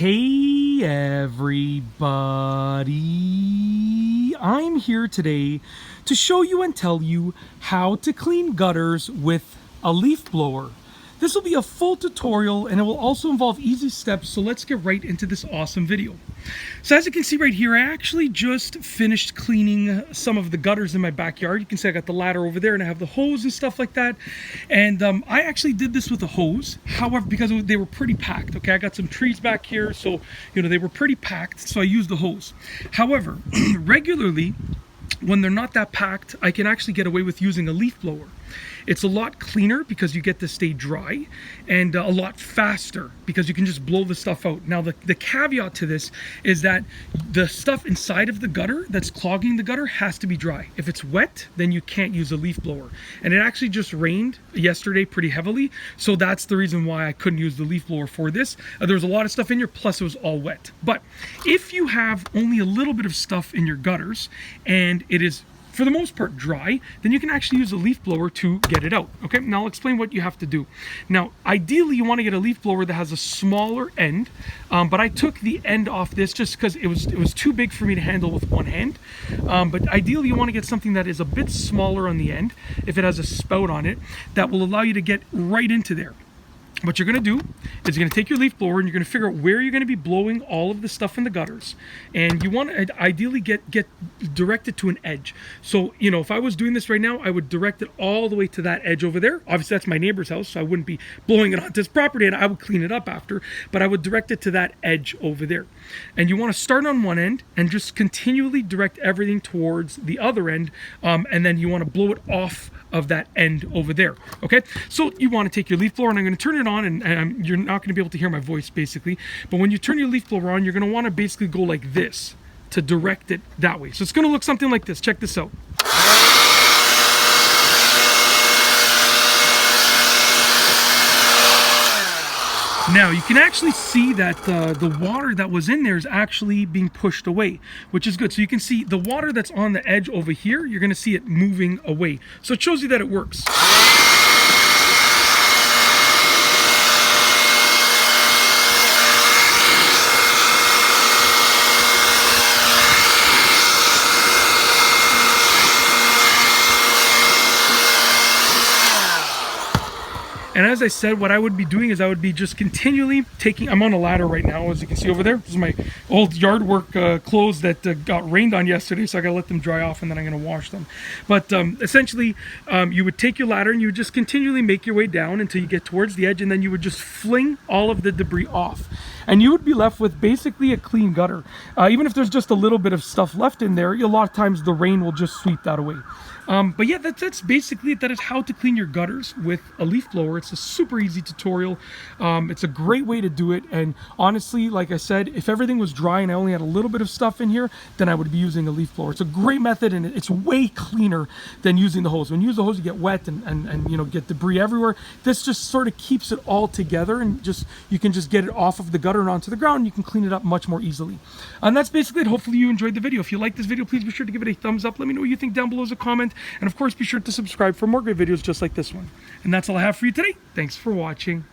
Hey everybody, I'm here today to show you and tell you how to clean gutters with a leaf blower. This will be a full tutorial and it will also involve easy steps, so let's get right into this awesome video. So as you can see right here, I actually just finished cleaning some of the gutters in my backyard. You can see I got the ladder over there and I have the hose and stuff like that. And I actually did this with a hose, however, because they were pretty packed. Okay, I got some trees back here, so they were pretty packed, so I used the hose. However, regularly, when they're not that packed, I can actually get away with using a leaf blower. It's a lot cleaner because you get to stay dry, and a lot faster because you can just blow the stuff out. Now the caveat to this is that the stuff inside of the gutter that's clogging the gutter has to be dry. If it's wet, then you can't use a leaf blower. And it actually just rained yesterday pretty heavily, so that's the reason why I couldn't use the leaf blower for this. There was a lot of stuff in here, plus it was all wet. But if you have only a little bit of stuff in your gutters and it is for the most part dry, then you can actually use a leaf blower to get it out. Okay, now I'll explain what you have to do. Now, ideally you want to get a leaf blower that has a smaller end, but I took the end off this just because it was too big for me to handle with one hand. But ideally you want to get something that is a bit smaller on the end, if it has a spout on it, that will allow you to get right into there. What you're going to do is you're going to take your leaf blower and you're going to figure out where you're going to be blowing all of the stuff in the gutters. And you want to ideally get directed to an edge. So, if I was doing this right now, I would direct it all the way to that edge over there. Obviously, that's my neighbor's house, so I wouldn't be blowing it onto his property, and I would clean it up after. But I would direct it to that edge over there. And you want to start on one end and just continually direct everything towards the other end. And then you want to blow it off of that end over there. Okay, so you want to take your leaf blower, and I'm going to turn it on, and you're not going to be able to hear my voice basically, but when you turn your leaf blower on, you're going to want to basically go like this to direct it that way. So it's going to look something like this. Check this out. Now you can actually see that the water that was in there is actually being pushed away, which is good. So you can see the water that's on the edge over here, you're going to see it moving away. So it shows you that it works. And as I said, what I would be doing is I would be just continually I'm on a ladder right now, as you can see over there. This is my old yard work clothes that got rained on yesterday, so I gotta let them dry off and then I'm gonna wash them. But essentially, you would take your ladder and you would just continually make your way down until you get towards the edge, and then you would just fling all of the debris off. And you would be left with basically a clean gutter. Even if there's just a little bit of stuff left in there, a lot of times the rain will just sweep that away. But yeah, that's basically it. That is how to clean your gutters with a leaf blower. It's a super easy tutorial. It's a great way to do it. And honestly, like I said, if everything was dry and I only had a little bit of stuff in here, then I would be using a leaf blower. It's a great method, and it's way cleaner than using the hose. When you use the hose, you get wet and get debris everywhere. This just sort of keeps it all together, and you can just get it off of the gutter and onto the ground, and you can clean it up much more easily. And that's basically it. Hopefully you enjoyed the video. If you like this video, please be sure to give it a thumbs up. Let me know what you think down below as a comment. And of course, be sure to subscribe for more great videos just like this one. And that's all I have for you today. Thanks for watching.